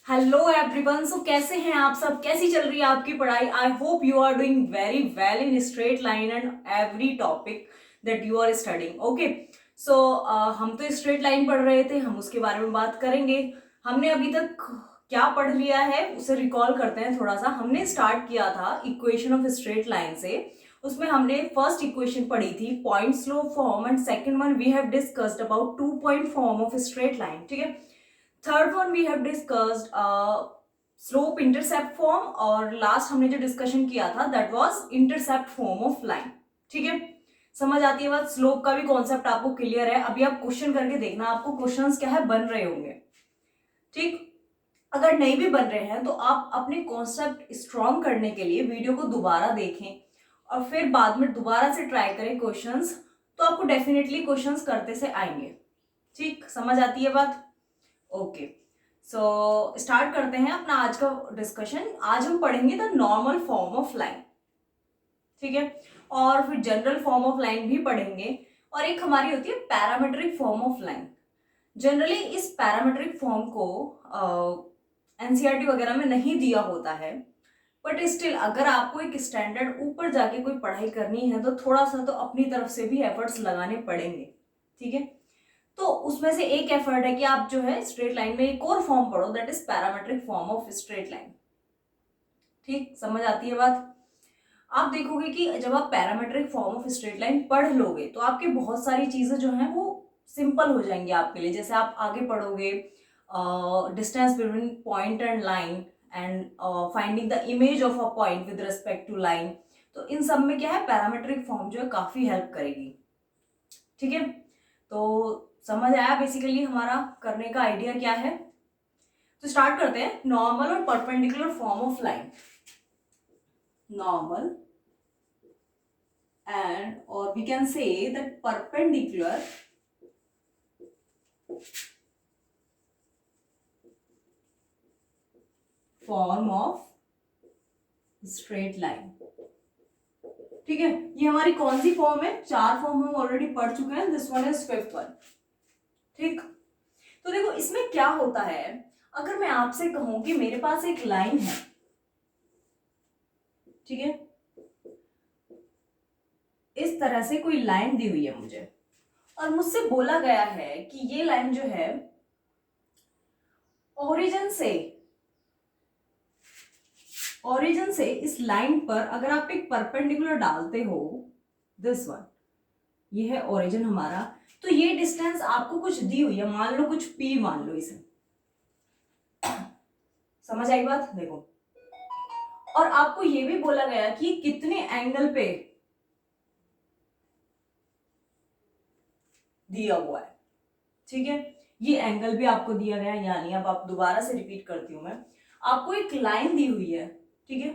Hello everyone. सो कैसे हैं आप सब? कैसी चल रही है आपकी पढ़ाई? I hope you are doing very well in straight line and every topic that you are studying. Okay, so हम तो स्ट्रेट लाइन पढ़ रहे थे, हम उसके बारे में बात करेंगे। हमने अभी तक क्या पढ़ लिया है उसे रिकॉल करते हैं थोड़ा सा। हमने स्टार्ट किया था इक्वेशन ऑफ स्ट्रेट लाइन से। उसमें हमने फर्स्ट इक्वेशन पढ़ी थी point slope form and second one we have discussed about 2 point form of straight line. ठीक है, third one we have discussed slope intercept form, और लास्ट हमने जो डिस्कशन किया था that was intercept form of line. ठीक है, समझ आती है बात? स्लोप का भी कॉन्सेप्ट आपको क्लियर है। अभी आप क्वेश्चन करके देखना, आपको क्वेश्चंस क्या है बन रहे होंगे। ठीक, अगर नहीं भी बन रहे हैं तो आप अपने कॉन्सेप्ट स्ट्रॉन्ग करने के लिए वीडियो को दोबारा देखें और फिर बाद में दोबारा से ट्राई करें क्वेश्चंस, तो आपको डेफिनेटली क्वेश्चंस करते से आएंगे। ठीक, समझ आती है बात? ओके, सो स्टार्ट करते हैं अपना आज का डिस्कशन। आज हम पढ़ेंगे the normal form of line. ठीक है, और फिर जनरल फॉर्म ऑफ लाइन भी पढ़ेंगे, और एक हमारी होती है parametric form of line. Generally इस पैरामेट्रिक फॉर्म को एनसीईआरटी वगैरह में नहीं दिया होता है, बट स्टिल अगर आपको एक स्टैंडर्ड ऊपर जाके कोई पढ़ाई करनी है तो थोड़ा सा तो अपनी तरफ से भी एफर्ट्स लगाने पड़ेंगे। ठीक है, तो उसमें से एक एफर्ट है कि आप जो है स्ट्रेट लाइन में एक और फॉर्म पढ़ो, that is parametric form of straight line. ठीक, समझ आती है बात? आप देखोगे कि जब आप parametric form of straight line पढ़ लोगे तो आपके बहुत सारी चीजें जो हैं वो सिंपल हो जाएंगी आपके लिए। जैसे आप आगे पढ़ोगे distance between point and line and finding the image of a point with respect to line, तो इन सब में क्या है, पैरामेट्रिक फॉर्म जो है काफी हेल्प करेगी। ठीक है, तो समझ आया बेसिकली हमारा करने का आइडिया क्या है? तो स्टार्ट करते हैं। नॉर्मल और perpendicular form of line. Normal and और we can say that perpendicular form of straight line. ठीक है, ये हमारी कौन सी फॉर्म है? 4 फॉर्म हम ऑलरेडी पढ़ चुके हैं, this one is fifth one. ठीक, तो देखो इसमें क्या होता है, अगर मैं आपसे कहूं कि मेरे पास एक लाइन है, ठीक है, इस तरह से कोई लाइन दी हुई है मुझे, और मुझसे बोला गया है कि ये लाइन जो है ओरिजिन से इस लाइन पर अगर आप एक परपेंडिकुलर डालते हो, दिस वन, ये है ओरिजिन हमारा, तो ये डिस्टेंस आपको कुछ दी हुई है, मान लो कुछ p मान लो इसे। समझ आई बात? देखो, और आपको ये भी बोला गया कि कितने एंगल पे दिया हुआ है। ठीक है, ये एंगल भी आपको दिया गया है, यानी अब आप दोबारा से रिपीट करती हूं मैं, आपको एक लाइन दी हुई है, ठीक है,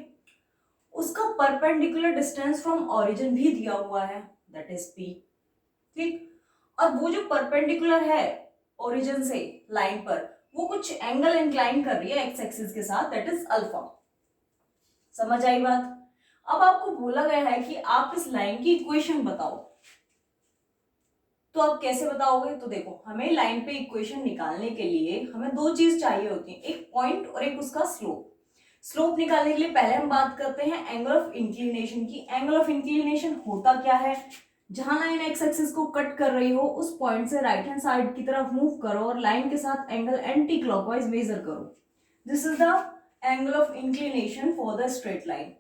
उसका परपेंडिकुलर डिस्टेंस फ्रॉम ओरिजिन भी दिया हुआ है, दैट इज p। ठीक, और वो जो परपेंडिकुलर है ओरिजिन से लाइन पर, वो कुछ एंगल इंक्लाइन कर रही है एक्स एक्सिस के साथ, दैट इज अल्फा। समझ आई बात? अब आपको बोला गया है कि आप इस लाइन की इक्वेशन बताओ, तो आप कैसे बताओगे? तो देखो, हमें लाइन पे इक्वेशन निकालने के लिए हमें 2 चीज चाहिए होती है, एक पॉइंट और एक उसका स्लोप। स्लोप निकालने के लिए पहले हम बात करते हैं एंगल ऑफ इंक्लिनेशन की। एंगल ऑफ इंक्लिनेशन होता क्या है? जहां लाइन एक्स एक्सिस को कट कर रही हो उस पॉइंट से राइट हैंड साइड की तरफ मूव करो और लाइन के साथ एंगल एंटी क्लॉकवाइज मेजर करो, this is the angle of inclination for the straight line.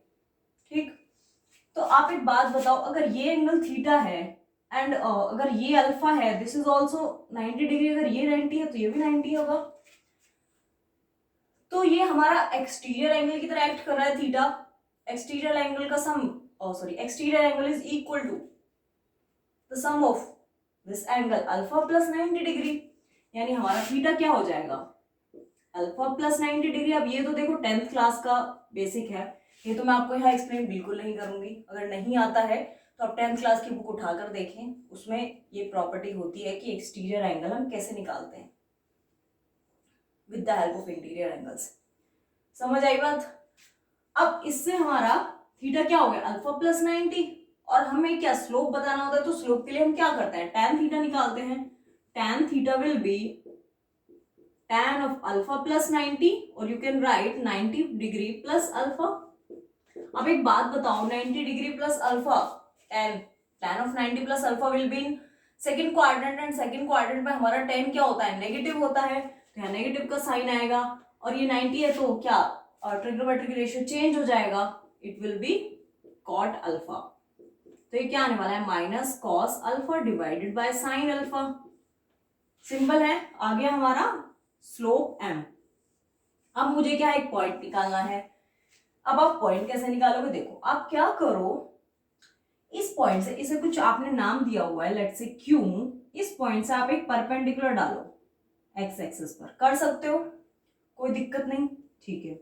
ठीक, तो आप एक बात बताओ, अगर ये एंगल थीटा है एंड अगर ये अल्फा है, दिस इज ऑल्सो 90 डिग्री, अगर ये 90 है तो ये भी 90 होगा, तो ये हमारा एक्सटीरियर एंगल की तरह एक्ट कर रहा है थीटा। एक्सटीरियर एंगल का sum, exterior angle is equal to the sum of this angle alpha plus 90 degree, यानी हमारा थीटा क्या हो जाएगा? Alpha plus 90 degree. अब ये तो देखो 10th क्लास का बेसिक है, ये तो मैं आपको यहाँ एक्सप्लेन बिल्कुल नहीं करूंगी। अगर नहीं आता है तो आप 10th क्लास की बुक उठाकर देखें, उसमें ये प्रॉपर्टी होती है कि एक्सटीरियर एंगल हम कैसे निकालते हैं with the help of interior angles. समझ आई बात? अब इससे हमारा थीटा क्या हो गया? अल्फा प्लस 90, और हमें क्या स्लोप बताना होता है, तो स्लोप के लिए हम क्या करते हैं? tan थीटा निकालते हैं। tan theta will be tan of alpha plus 90 और you can write 90 degree plus alpha. अब एक बात बताओ, 90 degree plus alpha tan of 90 plus alpha will be in second quadrant and second quadrant में हमारा tan क्या होता है, नेगेटिव होता है, तो यहाँ नेगेटिव का साइन आएगा और ये 90 है तो क्या ट्रिग्नोमेट्रिक रेशियो चेंज हो जाएगा, it will B cot alpha. तो ये क्या आने वाला है, minus cos alpha divided by sine alpha. Simple है, आ गया हमारा स्लोप m. अब मुझे क्या एक पॉइंट निकालना है. अब आप पॉइंट कैसे निकालोगे, देखो आप क्या करो, इस पॉइंट से, इसे कुछ आपने नाम दिया हुआ है, लेट्स से Q, इस पॉइंट से आप एक परपेंडिकुलर डालो x एक्सिस पर, कर सकते हो, कोई दिक्कत नहीं, ठीक है.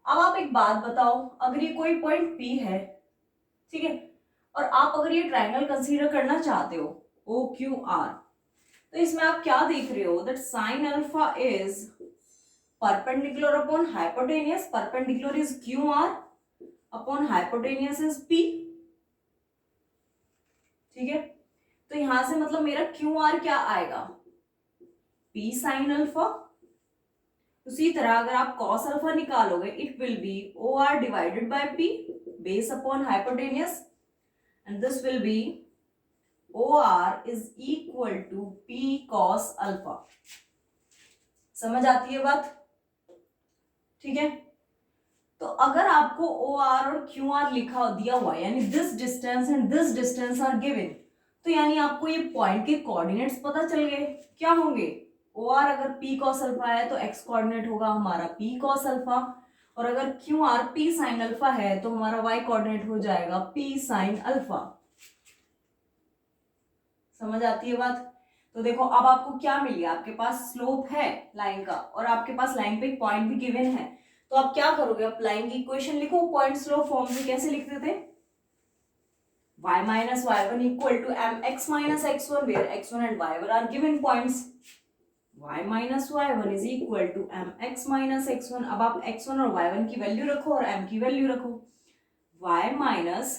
अब आप एक बात बताओ, अगर ये कोई पॉइंट P है, ठीक है, और आप अगर ये ट्रायंगल कंसीडर करना चाहते हो OQR, तो इसमें आप क्या देख रहे हो, that sine alpha is perpendicular upon hypotenuse, perpendicular is QR upon hypotenuse is P, ठीक है. तो यहां से मतलब मेरा QR क्या आएगा, P साइन अल्फा. उसी तरह अगर आप cos अल्फा निकालोगे, it will be OR divided by P base upon hypotenuse, and this will be OR is equal to P cos alpha. समझ आती है बात, ठीक है. तो अगर आपको OR और QR लिखा दिया हुआ है, यानी this distance and this distance are given, तो यानी आपको ये पॉइंट के कोऑर्डिनेट्स पता चल गए, क्या होंगे, OR अगर P cos अल्फा है तो x कोऑर्डिनेट होगा हमारा P cos अल्फा, और अगर QR P sin अल्फा है तो हमारा y कोऑर्डिनेट हो जाएगा P sin अल्फा. समझ आती है बात. तो देखो अब आपको क्या मिल गया, आपके पास स्लोप है लाइन का और आपके पास लाइन पे एक पॉइंट भी गिवन है, तो आप क्या करोगे, आप लाइन की इक्वेशन लिखो पॉइंट स्लोप फॉर्म में. कैसे लिखते थे, y minus y1 equal to mx minus x1 where x1 and y1 are given points. y minus y1 is equal to mx minus x1. अब आप x1 और y1 की वैल्यू रखो और m की वैल्यू रखो. y minus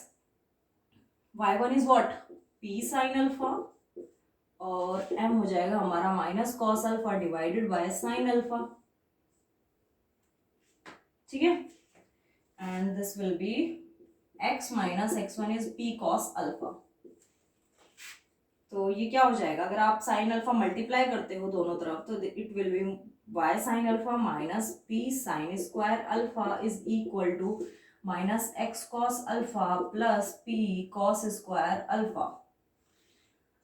y1 is what, p sin alpha, और m हो जाएगा हमारा minus cos alpha divided by sin alpha, ठीक है. And this will be x minus x1 is p cos alpha. तो ये क्या हो जाएगा, अगर आप sin अल्फा मल्टीप्लाई करते हो दोनों तरफ, तो it will be y sin alpha minus p sin square alpha is equal to minus x cos alpha plus p cos square alpha.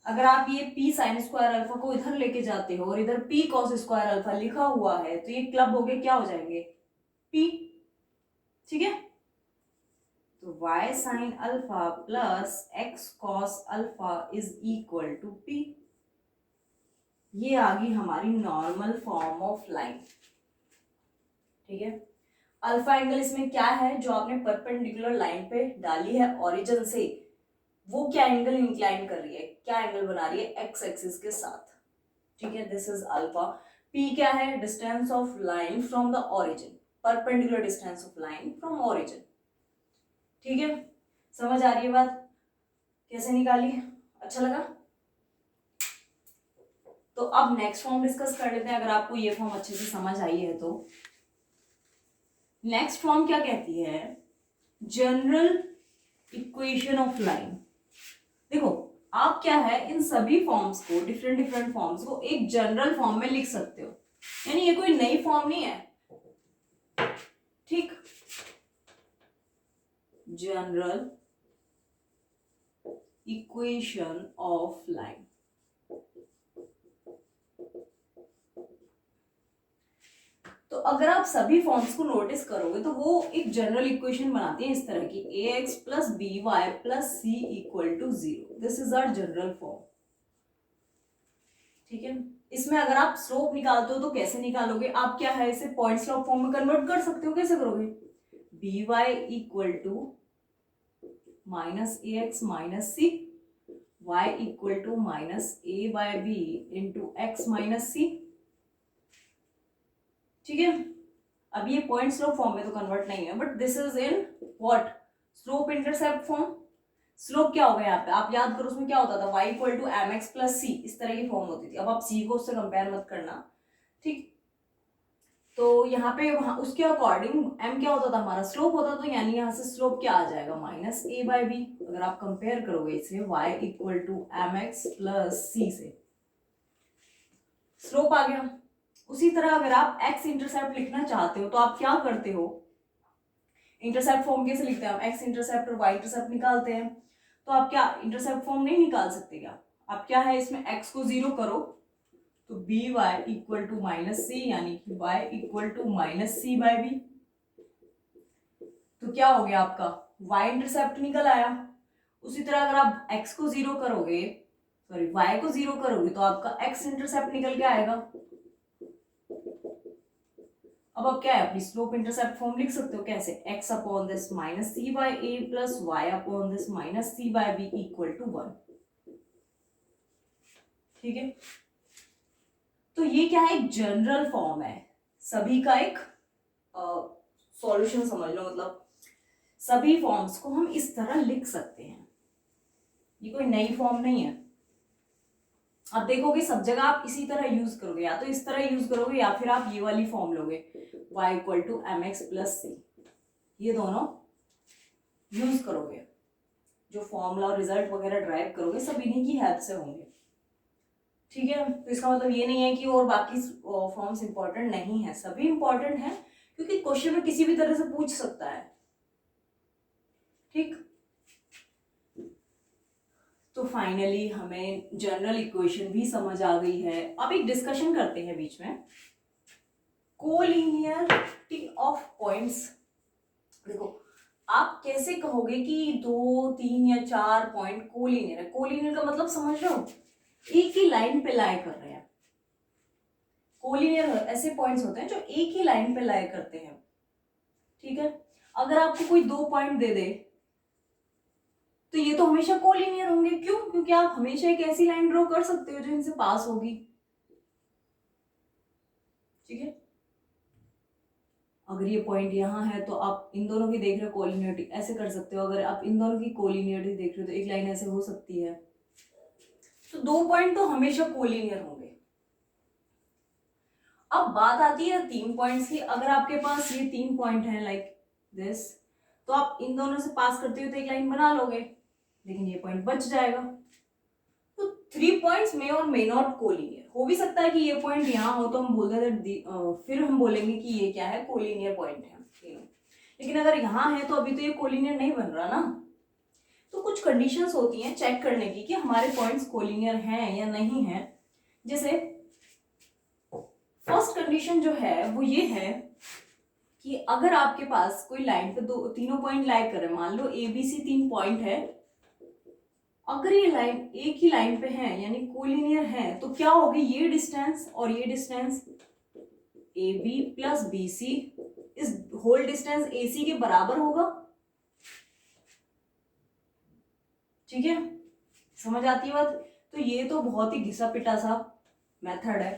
अगर आप ये p sin स्क्वायर अल्फा को इधर लेके जाते हो और इधर p cos स्क्वायर अल्फा लिखा हुआ है, तो ये क्लब हो गए, क्या हो जाएंगे, p, ठीक है. तो y sin alpha plus x cos alpha is equal to p. ये आ गई हमारी नॉर्मल फॉर्म ऑफ लाइन, ठीक है. अल्फा एंगल इसमें क्या है, जो आपने परपेंडिकुलर लाइन पे डाली है ओरिजिन से, वो क्या एंगल इंक्लाइन कर रही है, क्या एंगल बना रही है एक्स एक्सिस के साथ, ठीक है. This is alpha. p क्या है, distance of line from the origin, perpendicular distance of line from origin, ठीक है. समझ आ रही है बात, कैसे निकाली, अच्छा लगा. तो अब नेक्स्ट फॉर्म डिस्कस कर लेते हैं, अगर आपको ये फॉर्म अच्छे से समझ आई है तो. नेक्स्ट फॉर्म क्या कहती है, जनरल इक्वेशन ऑफ लाइन. देखो आप क्या है, इन सभी फॉर्म्स को, डिफरेंट डिफरेंट फॉर्म्स को एक जनरल फॉर्म में लिख सकते हो, यानी ये कोई नई फॉर्म नहीं है, ठीक. General equation of line. तो अगर आप सभी फॉर्म्स को नोटिस करोगे तो वो एक जनरल इक्वेशन बनाती है इस तरह की, ax plus b y plus c equal to 0. This is our general form, ठीक है. इसमें अगर आप स्लोप निकालते हो तो कैसे निकालोगे, आप क्या है, इसे पॉइंट स्लोप फॉर्म में कन्वर्ट कर सकते हो. कैसे करोगे, B Y equal to minus A X minus C, Y equal to minus A by B into X minus C, ठीक है. अब ये पॉइंट स्लोप फॉर्म में तो कन्वर्ट नहीं है, but this is in what, slope intercept form. Slope क्या होगा यहाँ पे, आप याद करो उसमें क्या होता था, y equal to M X plus C, इस तरह की फॉर्म होती थी. अब आप c को उससे कंपेयर मत करना, ठीक। तो यहाँ पे वहां उसके अकॉर्डिंग m क्या होता था हमारा, स्लोप होता, तो यानी यहाँ से स्लोप क्या आ जाएगा, माइनस a बाई बी। अगर आप कंपेयर करोगे इसे y equal to M X plus C से, स्लोप आ गया। उसी तरह अगर आप x इंटरसेप्ट लिखना चाहते हो तो आप क्या करते हो, इंटरसेप्ट फॉर्म कैसे लिखते हैं हम, x इंटरसेप्ट और y इंटरसेप्ट निकालते हैं। तो आप क्या इंटरसेप्ट फॉर्म नहीं निकाल सकते क्या, आप क्या है इसमें x को जीरो करो तो B Y equal to minus C, यानी कि y equal to minus C by B. तो क्या हो गया आपका, y इंटरसेप्ट निकल आया। उसी तरह अगर आप x को जीरो करोगे, सॉरी y को जीरो करोगे तो आपका x इंटरसेप्ट निकल के आएगा। अब आप क्या है अपनी स्लोप इंटरसेप्ट फॉर्म लिख सकते हो कैसे, x upon this minus C by a plus y upon this minus C by b equal to 1। ठीक है, तो ये क्या है, एक जनरल फॉर्म है, सभी का एक सॉल्यूशन समझ लो, मतलब सभी फॉर्म्स को हम इस तरह लिख सकते हैं, ये कोई नई फॉर्म नहीं है। आप देखोगे सब जगह आप इसी तरह यूज करोगे, या तो इस तरह यूज करोगे या फिर आप ये वाली फॉर्म लोगे, y equal to M X plus C, ये दोनों यूज करोगे। जो फॉर्मूला और रिजल्ट वगैरह ड्राइव करोगे सब इन्हीं की हेल्प से होंगे। ठीक है, तो इसका मतलब ये नहीं है कि और बाकी फॉर्म्स इंपॉर्टेंट नहीं है, सभी इंपॉर्टेंट है, क्योंकि क्वेश्चन में किसी भी तरह से पूछ सकता है। ठीक, तो फाइनली हमें जनरल इक्वेशन भी समझ आ गई है। अब एक डिस्कशन करते हैं बीच में, कोलिनियरिटी ऑफ पॉइंट्स। देखो आप कैसे कहोगे कि 2, 3 या 4 पॉइंट कोलिनियर है, कोलिनियर का मतलब समझ रहे हो, एक ही लाइन पे लाई कर रहे हैं। कोलिनियर ऐसे पॉइंट्स होते हैं जो एक ही लाइन पे लाई करते हैं। ठीक है, अगर आपको कोई 2 पॉइंट दे दे तो ये तो हमेशा कोलिनियर होंगे, क्यों, क्योंकि आप हमेशा एक ऐसी लाइन ड्रॉ कर सकते हो जो इनसे पास होगी। ठीक है, अगर ये पॉइंट यहाँ है तो आप इन दोनों की देख रहे हो कोलिनियरिटी, ऐसे कर सकते हो। अगर आप इन दोनों की कोलिनियरिटी देख रहे हो तो एक लाइन ऐसे हो सकती है। तो 2 पॉइंट तो हमेशा कोलिनियर होंगे। अब बात आती है 3 पॉइंट्स की। अगर आपके पास ये 3 पॉइंट हैं लाइक दिस, तो आप इन दोनों से पास करते हो तो एक लाइन बना लोगे, लेकिन ये पॉइंट बच जाएगा। तो 3 पॉइंट्स मे और मे नॉट कोलिनियर, हो भी सकता है कि ये पॉइंट यहाँ हो तो हम बोल देते, फिर हम बोलेंगे कि ये क्या है, कोलिनियर पॉइंट है तीनों। लेकिन अगर यहाँ है तो अभी तो ये कोलिनियर नहीं बन रहा ना। तो कुछ कंडीशंस होती हैं चेक करने की कि हमारे पॉइंट्स कोलिनियर हैं या नहीं है। जैसे फर्स्ट कंडीशन जो है वो ये है कि अगर आपके पास कोई लाइन पे तीनों पॉइंट लाई कर रहे हैं, मान लो ए बी सी 3 पॉइंट है, अगर ये लाइन एक ही लाइन पे है यानी कोलिनियर है, तो क्या होगी, ये डिस्टेंस और ये distance A B plus B C इस होल डिस्टेंस ए सी के बराबर होगा। ठीक है, समझ आती है बात। तो ये तो बहुत ही घिसा पिटा सा मेथड है,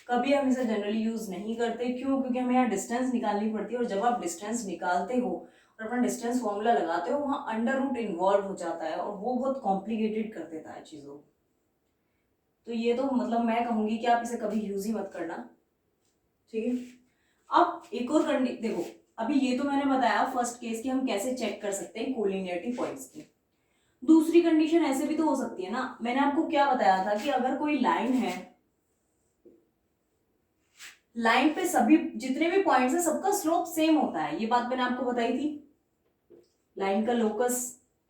कभी हम इसे जनरली यूज नहीं करते। क्यों, क्योंकि हमें यहाँ डिस्टेंस निकालनी पड़ती है, और जब आप डिस्टेंस निकालते हो और अपना डिस्टेंस फॉर्मूला लगाते हो, वहां अंडर रूट इन्वॉल्व हो जाता है और वो बहुत कॉम्प्लिकेटेड कर देता है चीजों को। तो ये तो मतलब मैं कहूंगी कि आप इसे कभी यूज ही मत करना। ठीक है, अब एक और देखो, अभी ये तो मैंने बताया फर्स्ट केस कि हम कैसे चेक कर सकते हैं कोलिनियरिटी पॉइंट्स की। दूसरी कंडीशन ऐसे भी तो हो सकती है ना, मैंने आपको क्या बताया था कि अगर कोई लाइन है, लाइन पे सभी जितने भी पॉइंट्स है सबका स्लोप सेम होता है, ये बात मैंने आपको बताई थी। लाइन का लोकस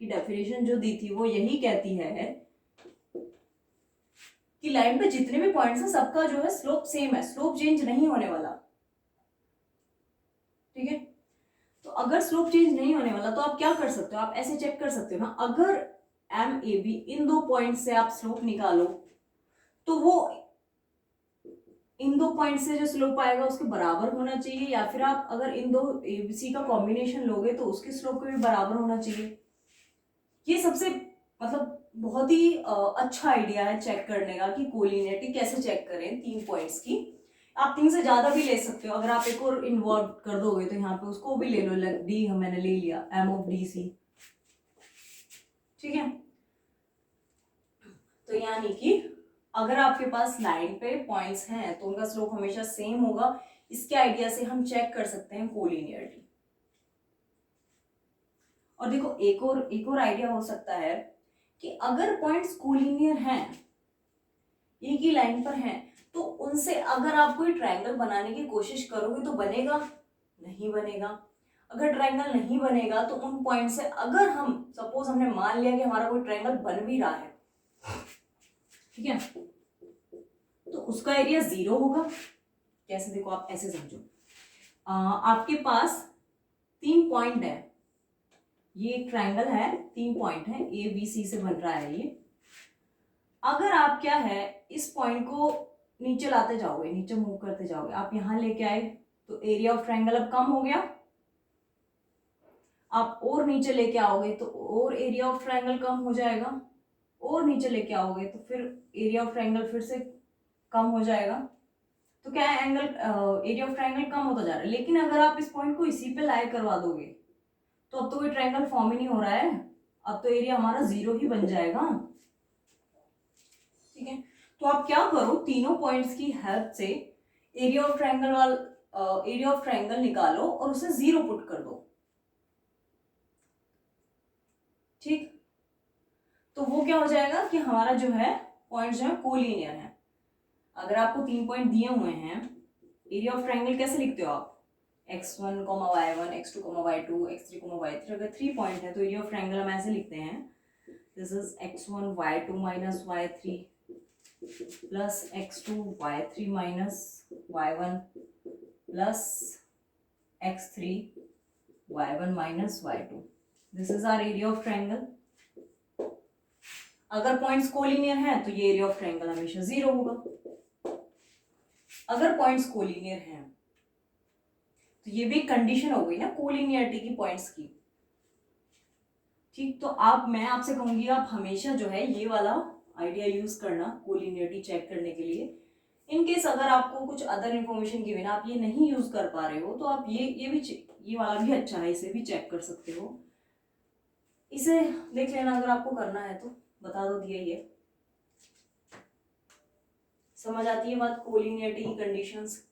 की डेफिनेशन जो दी थी वो यही कहती है कि लाइन पे जितने भी पॉइंट्स है सबका जो है स्लोप सेम है, स्लोप चेंज नहीं होने वाला। ठीक है, तो अगर स्लोप चेंज नहीं होने वाला तो आप क्या कर सकते हो, आप ऐसे चेक कर सकते हो ना, अगर एम ए बी इन 2 पॉइंट से आप स्लोप निकालो तो वो इन 2 पॉइंट से जो स्लोप आएगा उसके बराबर होना चाहिए, या फिर आप अगर इन 2 एबीसी का कॉम्बिनेशन लोगे तो उसके स्लोप के भी बराबर होना चाहिए। ये सबसे मतलब बहुत ही अच्छा आइडिया है चेक करने का कि कोलिनियरिटी कैसे चेक करें 3 पॉइंट्स की। आप 3 से ज्यादा भी ले सकते हो, अगर आप एक और इन्वॉल्व कर दोगे तो यहाँ पे उसको भी ले लो, डी मैंने ले लिया एम ऑफ डी सी। ठीक है, तो यानी कि अगर आपके पास लाइन पे पॉइंट्स हैं तो उनका स्लोप हमेशा सेम होगा। इसके आइडिया से हम चेक कर सकते हैं कोलिनियरिटी। और देखो एक और आइडिया हो सकता है कि अगर पॉइंट्स कोलिनियर हैं, एक ही लाइन पर हैं, तो उनसे अगर आप कोई ट्रायंगल बनाने की कोशिश करोगे तो बनेगा? नहीं बनेगा। अगर ट्रायंगल नहीं बनेगा तो उन पॉइंट से अगर हम सपोज हमने मान लिया कि हमारा कोई ट्रायंगल बन भी रहा है, ठीक है, तो उसका एरिया 0 होगा। कैसे? देखो आप ऐसे समझो, आपके पास 3 पॉइंट है, ये एक ट्रायंगल है, 3 पॉइंट है, ए बी सी से बन रहा है ये। अगर आप क्या है इस पॉइंट को नीचे लाते जाओगे, नीचे मूव करते जाओगे, आप यहां लेके आए तो एरिया ऑफ ट्रायंगल अब कम हो गया। आप और नीचे लेके आओगे तो और एरिया ऑफ ट्रायंगल कम हो जाएगा, और नीचे लेके आओगे तो फिर एरिया ऑफ ट्रायंगल फिर से कम हो जाएगा। तो क्या है, एंगल एरिया ऑफ ट्रायंगल कम होता जा रहा है। लेकिन अगर आप इस पॉइंट को इसी पे लाई करवा दोगे तो अब तो कोई ट्रायंगल फॉर्म ही नहीं हो रहा है, अब तो एरिया हमारा 0 ही बन जाएगा। ठीक है, तो आप क्या करो, तीनों पॉइंट्स की हेल्प से एरिया ऑफ ट्रायंगल निकालो और उसे 0 पुट कर दो। ठीक, तो वो क्या हो जाएगा कि हमारा जो है पॉइंट जो है कोलिनियर है। अगर आपको 3 पॉइंट दिए हुए हैं, एरिया ऑफ ट्रायंगल कैसे लिखते हो आप? x1, y1, x2, y2, x3, y3। अगर 3 पॉइंट है तो एरिया ऑफ ट्रायंगल हम ऐसे लिखते हैं, this is x1 y2 minus y3 plus x2 y3 minus y1 plus x3 y1 minus y2। This is our area of triangle. अगर points collinear हैं तो ये एरिया ऑफ ट्रायंगल हमेशा 0 होगा। अगर पॉइंट्स कोलिनियर हैं तो ये भी एक कंडीशन हो गई ना कोलिनियरिटी की पॉइंट्स की। ठीक, तो मैं आपसे कहूंगी आप हमेशा जो है ये वाला आइडिया यूज करना कोलिनियरिटी चेक करने के लिए। इन केस अगर आपको कुछ अदर इंफॉर्मेशन की बिना आप ये नहीं यूज कर पा रहे हो तो आप ये वाला भी अच्छा है, इसे भी चेक कर सकते हो। इसे देख लेना अगर आपको करना है तो, बता दो दिया ये। समझ आती है बात कोलिनियरिटी की कंडीशंस?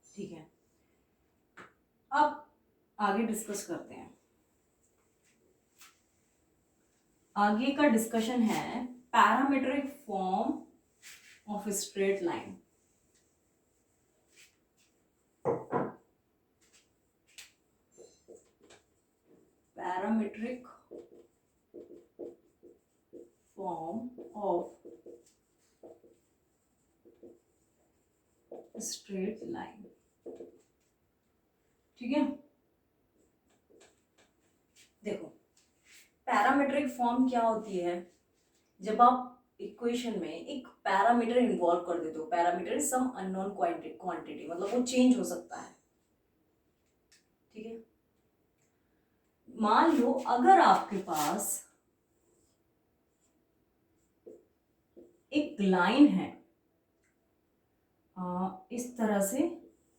ठीक है, अब आगे डिस्कस करते हैं। आगे का डिस्कशन है parametric form of straight line. Parametric form of straight line. ठीक है, देखो पैरामीट्रिक फॉर्म क्या होती है, जब आप इक्वेशन में एक पैरामीटर इन्वॉल्व कर देते हो। Parameter is some unknown quantity, मतलब वो चेंज हो सकता है। ठीक है, मान लो अगर आपके पास एक लाइन है, इस तरह से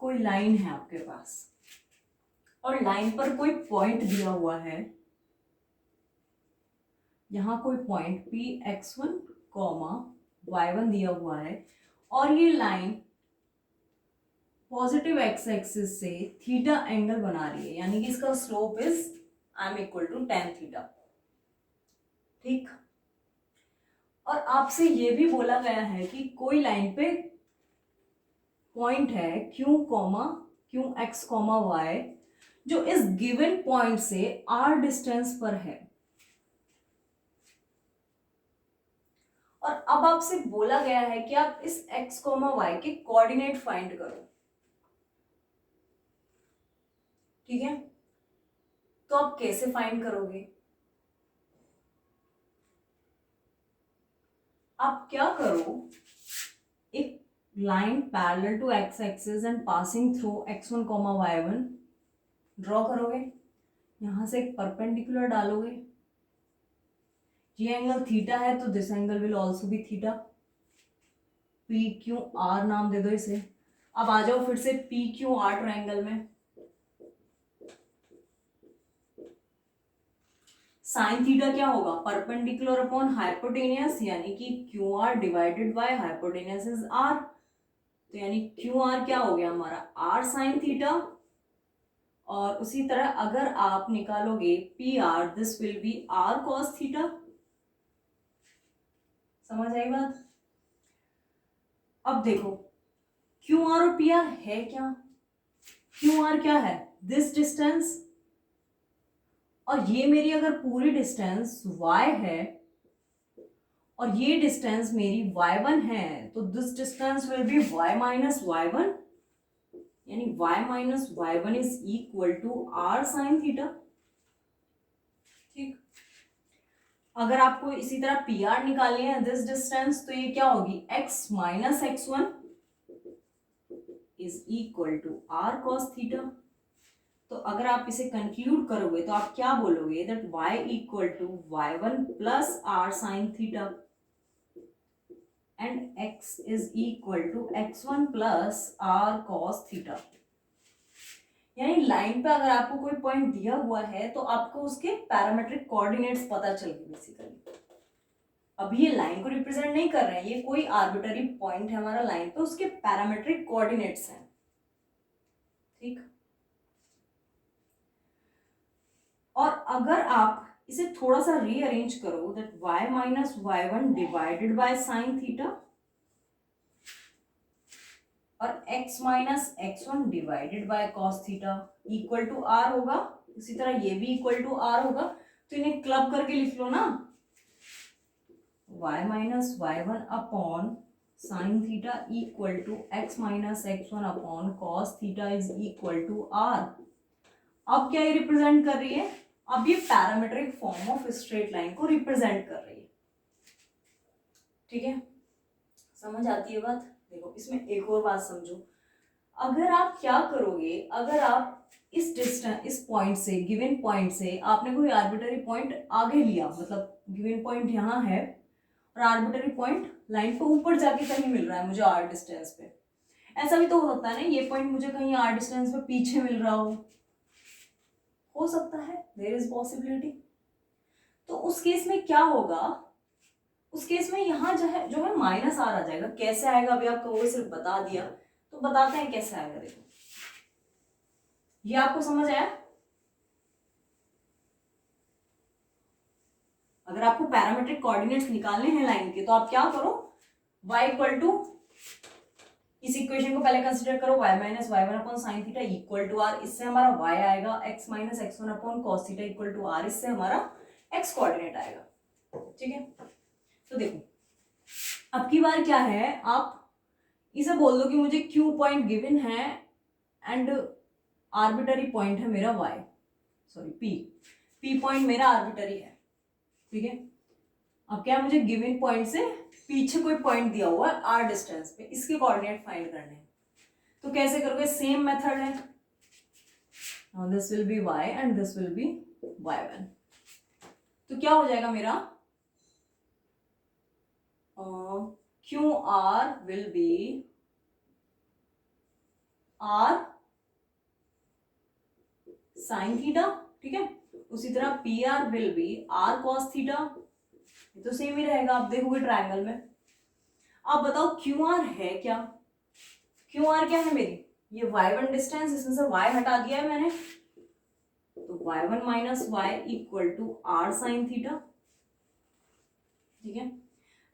कोई लाइन है आपके पास, और लाइन पर कोई पॉइंट दिया हुआ है, यहां कोई पॉइंट Px1, y1 दिया हुआ है, और ये लाइन पॉजिटिव एक्स एक्सिस से थीटा एंगल बना रही है, यानी कि इसका slope is m equal to tan theta. ठीक, और आपसे ये भी बोला गया है कि कोई लाइन पे पॉइंट है क्यू एक्स वाई जो इस गिवन पॉइंट से r डिस्टेंस पर है। और अब आपसे बोला गया है कि आप इस x, y के कोऑर्डिनेट फाइंड करो। ठीक है, तो आप कैसे फाइंड करोगे? आप क्या करो, एक line parallel to x axis and passing through x1, y1 draw करोगे, यहां से एक परपेंडिकुलर डालोगे। ये एंगल थीटा है तो this angle will also be theta. P Q R नाम दे दो इसे। अब आ जाओ फिर से पी क्यू आर ट्रायंगल में। साइन थीटा क्या होगा, परपेंडिकुलर अपॉन हाइपोटेनियस, यानी कि Q R divided by hypotenuse is r. तो यानी क्यू आर क्या हो गया हमारा, आर साइन थीटा। और उसी तरह अगर आप निकालोगे P R, this will be r cos theta. समझ आई बात। अब देखो क्यू आर और पी आर है क्या, क्यू आर क्या है, दिस डिस्टेंस, और ये मेरी अगर पूरी डिस्टेंस y है और ये डिस्टेंस मेरी y1 है, तो this distance will be y minus y1, यानी y minus y1 is equal to r sine theta. ठीक, अगर आपको इसी तरह पी आर निकालनी है दिस डिस्टेंस, तो ये क्या होगी, x minus x1 is equal to r cos theta. तो अगर आप इसे कंक्लूड करोगे तो आप क्या बोलोगे, that y equal to y1 plus r sine theta and x is equal to x1 plus r cos theta. यानी लाइन पे अगर आपको कोई पॉइंट दिया हुआ है तो आपको उसके पैरामेट्रिक कोऑर्डिनेट्स पता चल गए बेसिकली। अब ये लाइन को रिप्रेजेंट नहीं कर रहे हैं, ये कोई आर्बिटरी पॉइंट है हमारा लाइन पे, उसके पैरामेट्रिक कोऑर्डिनेट्स हैं। ठीक, और अगर आप इसे थोड़ा सा रीअरेंज करो, that y minus y1 divided by sine theta और x minus x1 divided by cos theta equal to r होगा, इसी तरह ये भी इक्वल टू r होगा। तो इन्हें क्लब करके लिख लो ना, y minus y1 upon sine theta equal to x minus x1 upon cos theta is equal to r। अब क्या ये रिप्रेजेंट कर रही है, अब ये parametric form of straight line को रिप्रेजेंट कर रही है। ठीक है, समझ आती है बात। देखो इसमें एक और बात समझो, अगर आप क्या करोगे, अगर आप इस डिस्टेंस, इस पॉइंट से, गिवन पॉइंट से आपने कोई आर्बिटरी पॉइंट आगे लिया, मतलब गिवन पॉइंट यहाँ है और आर्बिटरी पॉइंट लाइन पे ऊपर जाके कहीं मिल रहा है मुझे आर डिस्टेंस पे, ऐसा भी तो हो सकता है ना, ये पॉइंट मुझे कहीं आर डिस्टेंस पे पीछे मिल रहा हो सकता है, देयर इज पॉसिबिलिटी। तो उस केस में क्या होगा, उस केस में यहाँ जो है माइनस आर आ जाएगा। कैसे आएगा अभी आपको वो सिर्फ बता दिया, तो बताते हैं कैसे आएगा। देखो ये आपको समझ आया। अगर आपको पैरामेट्रिक कोऑर्डिनेट्स निकालने हैं लाइन के, तो आप क्या करो, y इक्वल टू, इस इक्वेशन को पहले कंसीडर करो, y minus y1 upon sine theta equal to r, इससे हमारा y आएगा, x minus x1 upon cos theta equal to r, इससे हमारा x कोऑर्डिनेट आएगा। ठीक है, तो देखो अब की बार क्या है, आप इसे बोल दो कि मुझे q पॉइंट गिवन है एंड आर्बिटरी पॉइंट है मेरा y, सॉरी p पॉइंट मेरा आर्बिटरी है। ठीक है, अब क्या मुझे गिवन पॉइंट से पीछे कोई पॉइंट दिया हुआ है r डिस्टेंस पे, इसके कोऑर्डिनेट फाइंड करने हैं। तो कैसे करोगे, सेम मेथड है, now this will be y and this will B y1। तो क्या हो जाएगा मेरा, Q R will be r sine theta. ठीक है, उसी तरह P R will be r cos theta, ये तो सेम ही रहेगा, आप देखोगे ट्रायंगल में। अब बताओ क्यू आर है क्या, क्यू आर क्या है मेरी, ये y1 डिस्टेंस, इसमें से y हटा दिया है मैंने, तो y1 minus y equal to r sine theta. ठीक है,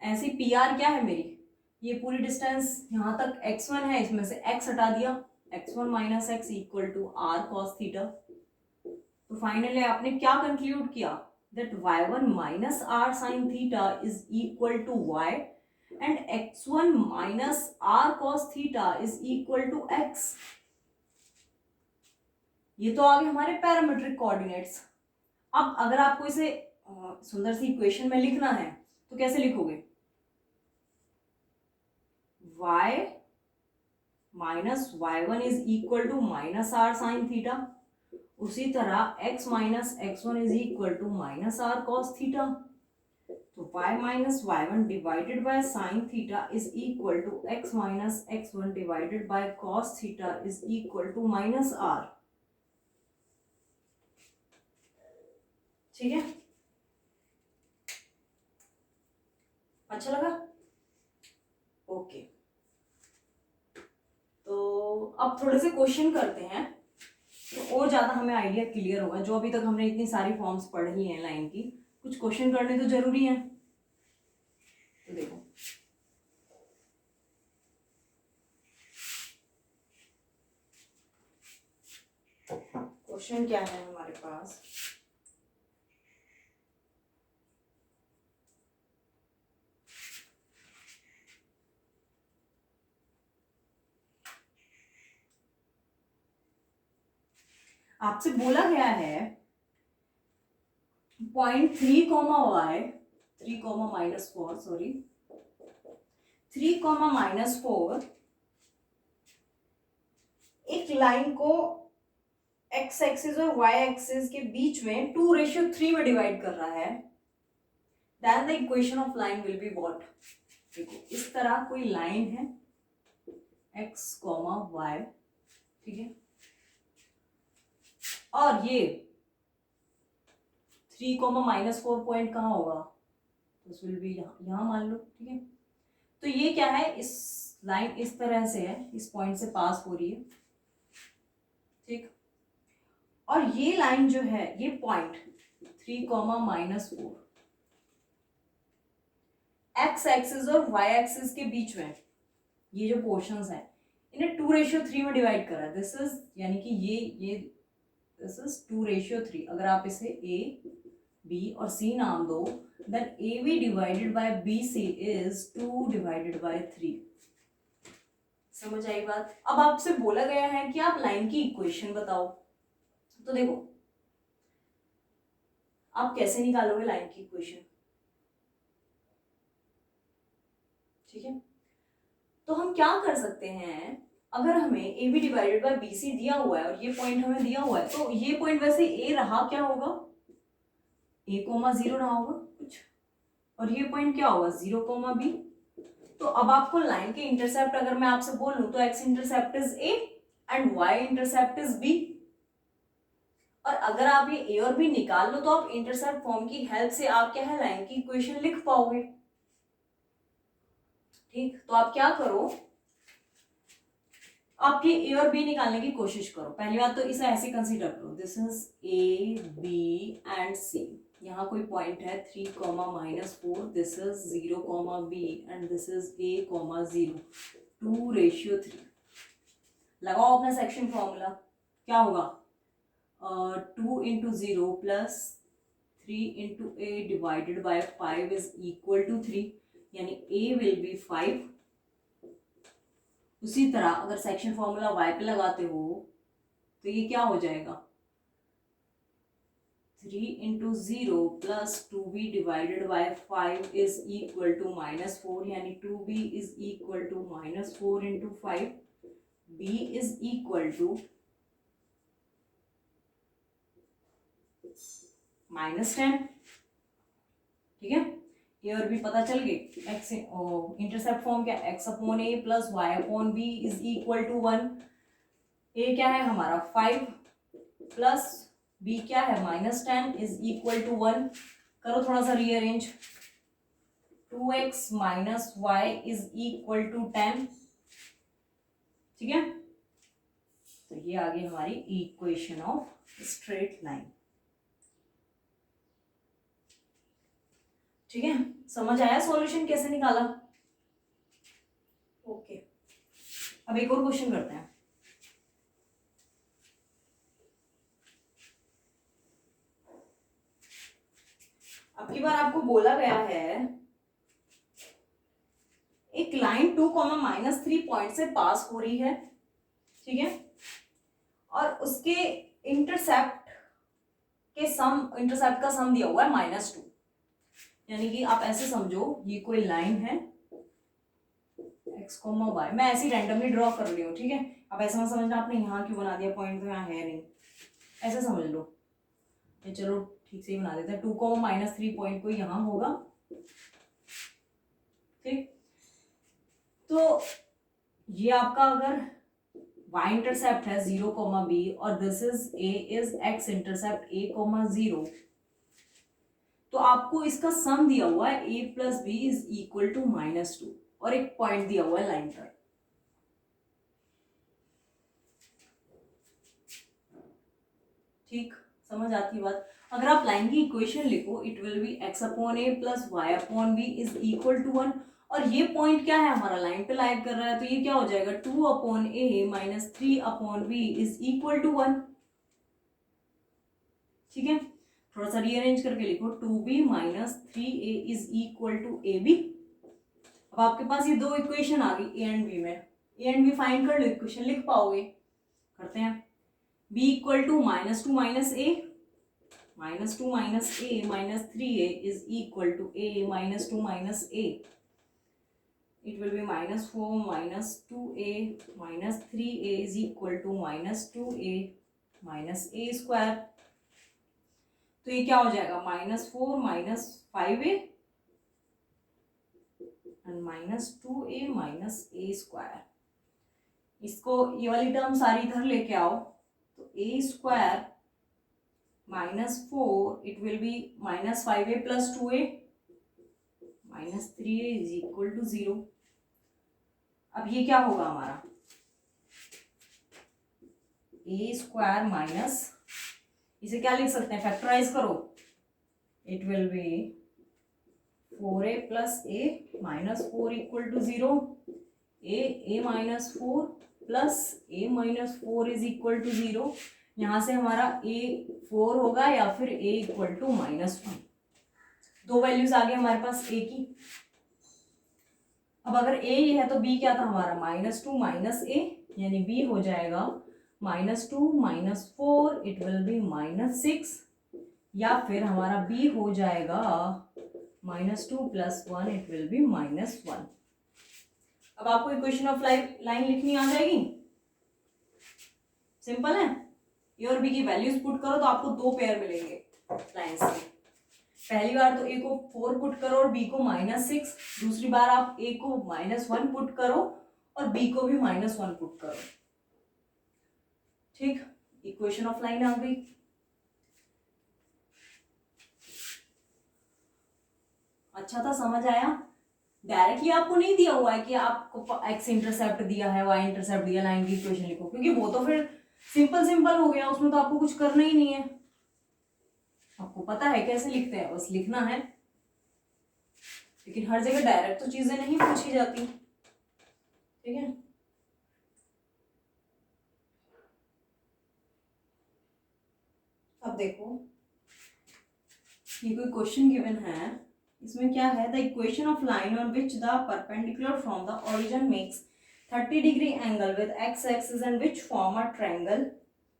ऐसी पी आर क्या है मेरी, ये पूरी डिस्टेंस यहाँ तक x1 है, इसमें से x हटा दिया, x1 minus x equal to r cos theta. तो फाइनली आपने क्या कंक्लूड किया, that y1 minus r sin theta is equal to y and x1 minus r cos theta is equal to x। ये तो आ गए हमारे पैरामेट्रिक कोऑर्डिनेट्स। अब अगर आपको इसे सुंदर सी इक्वेशन में लिखना है तो कैसे लिखोगे, y minus y1 is equal to minus r sin theta, उसी तरह x minus x1 is equal to minus r cos theta. तो y minus y1 divided by sine theta is equal to x minus x1 divided by cos theta is equal to minus r. ठीक है, अच्छा लगा? Okay, तो अब थोड़े से question करते हैं तो और ज़्यादा हमें आइडिया क्लियर होगा। जो अभी तक हमने इतनी सारी फॉर्म्स पढ़ी हैं लाइन की, कुछ क्वेश्चन करने तो जरूरी है। तो देखो, क्वेश्चन क्या है हमारे पास। आपसे बोला गया है 0.3, 3, सॉरी 3, -4 एक लाइन को एक्स एक्सिस और वाई एक्सिस के बीच में 2:3 में डिवाइड कर रहा है, then the equation of line will be what. देखो, इस तरह कोई लाइन है एक्स कॉमा वाई, ठीक है, और ये 3, -4 पॉइंट कहाँ होगा, दिस विल बी यहाँ मान लो, ठीक है। तो ये क्या है, इस लाइन इस तरह से है, इस पॉइंट से पास हो रही है, ठीक। और ये लाइन जो है, ये पॉइंट 3, -4 एक्स एक्सिस और वाई एक्सिस के बीच में ये जो पोर्शंस हैं इन्हें 2:3 में डिवाइड करा है। दिस इज, यानी कि ये दिस इज 2:3। अगर आप इसे ए बी और सी नाम दो, then A B divided by B C is 2/3। समझ आई बात? अब आपसे बोला गया है कि आप लाइन की इक्वेशन बताओ। तो देखो, आप कैसे निकालोगे लाइन की इक्वेशन, ठीक है। तो हम क्या कर सकते हैं, अगर हमें A B divided by B C दिया हुआ है और ये पॉइंट हमें दिया हुआ है, तो ये पॉइंट वैसे ए रहा क्या होगा, a, 0 रहा होगा कुछ, और ये पॉइंट क्या होगा 0, b। तो अब आपको लाइन के इंटरसेप्ट अगर मैं आपसे बोलूं तो x intercept is a and y intercept is b। और अगर आप ये a और b निकाल लो तो आप इंटरसेप्ट फॉर्म की हेल्प से आप क्या है, लाइन की इक्वेशन लिख पाओगे, ठीक। तो आप क्या करो, आप ये ए और बी निकालने की कोशिश करो। पहली बात तो इसे ऐसे कंसीडर करो, this is A B and C. यहाँ कोई पॉइंट है 3, -4, this is 0, b and this is a, 0, 2:3। लगाओ अपना सेक्शन फॉर्मूला, क्या होगा, 2 × 0 + 3 × a divided by 5 is equal to 3, यानी a विल बी 5। उसी तरह अगर सेक्शन फॉर्मूला y पे लगाते हो तो ये क्या हो जाएगा, 3 × 0 + 2b divided by 5 is equal to -4, यानी 2b is equal to -4 × 5, b is equal to -10, ठीक है। ए और बी पता चल गए। एक्स इंटरसेप्ट फॉर्म क्या, x/a + y/b is equal to 1। ए क्या है हमारा 5 प्लस b क्या है -10 इज इक्वल टू 1। करो थोड़ा सा rearrange, 2x - y is equal to 10, ठीक है। तो ये आ गई हमारी इक्वेशन ऑफ स्ट्रेट लाइन, ठीक है। समझ आया सॉल्यूशन कैसे निकाला? ओके, अब एक और क्वेश्चन करते हैं। अब की बार आपको बोला गया है एक लाइन 2, -3 पॉइंट से पास हो रही है, ठीक है, और उसके इंटरसेप्ट का सम दिया हुआ है -2। यानी कि आप ऐसे समझो, ये कोई लाइन है x, y, मैं ऐसे रैंडमली ड्रॉ कर रही हूँ, ठीक है। अब ऐसा मत समझना आपने यहाँ क्यों बना दिया पॉइंट, तो यहाँ है नहीं, ऐसे समझ लो। चलो ठीक से ही बना देते हैं, 2, -3 पॉइंट को यहाँ होगा, ठीक। तो ये आपका अगर y इंटरसेप्ट है 0, b और this is a is x intercept a, 0, तो आपको इसका सम दिया हुआ है a plus b is equal to -2 और एक पॉइंट दिया हुआ है लाइन पर। ठीक, समझ आती बात। अगर आप लाइन की इक्वेशन लिखो, it will be x upon a plus y upon b is equal to 1, और ये पॉइंट क्या है हमारा, लाइन पे लाइक कर रहा है, तो ये क्या हो जाएगा 2 upon a minus 3 upon b is equal to 1। ठीक है, थोड़ा सा रीअरेंज करके लिखो, 2b minus 3a is equal to a b. अब आपके पास ये दो इक्वेशन आ गई ए एंड बी में, ए एंड बी फाइंड कर लो, इक्वेशन लिख पाओगे, करते हैं। b equal to -2 minus a, -2 minus a minus 3a is equal to a -2 minus a, it will be -4 minus 2a minus 3a is equal to -2a minus a square। तो ये क्या हो जाएगा, -4 minus 5a and -2a minus a square. इसको ये वाली term सारी इधर लेके आओ, तो a square -4 it will be -5a plus 2a -3a is equal to 0। अब ये क्या होगा हमारा, a स्क्वायर माइनस, इसे क्या लिख सकते हैं, फैक्टराइज करो, it will be 4a plus a -4 equal to 0, a minus 4 plus a minus 4 is equal to 0। यहाँ से हमारा a 4 होगा या फिर a इक्वल टू -1। दो वैल्यूज आ गए हमारे पास a की। अब अगर a है तो b क्या था हमारा, -2 माइनस a, यानी b हो जाएगा -2 माइनस 4 इट विल बी -6, या फिर हमारा b हो जाएगा -2 प्लस 1 इट विल बी -1। अब आपको इक्वेशन ऑफ लाइन लिखनी आ जाएगी, सिंपल है। ए और बी की वैल्यूज पुट करो तो आपको दो पेयर मिलेंगे लाइन्स के। पहली बार तो ए को 4 पुट करो और बी को -6, दूसरी बार आप ए को -1 पुट करो और बी को भी -1 पुट करो। ठीक, इक्वेशन ऑफ लाइन आ गई। अच्छा था, समझ आया। डायरेक्टली आपको नहीं दिया हुआ है कि आपको एक्स इंटरसेप्ट दिया है, वाई इंटरसेप्ट दिया, लाइन की इक्वेशन लिखो, क्योंकि वो तो फिर सिंपल हो गया, उसमें तो आपको कुछ करना ही नहीं है, आपको पता है कैसे लिखते हैं, बस लिखना है। लेकिन हर जगह डायरेक्ट तो चीजें नहीं पूछी जाती, ठीक है। अब देखो, ये कोई क्वेश्चन गिवन है, इसमें क्या है, the equation of line on which the perpendicular from the origin makes 30 degree angle with x axis and which form a triangle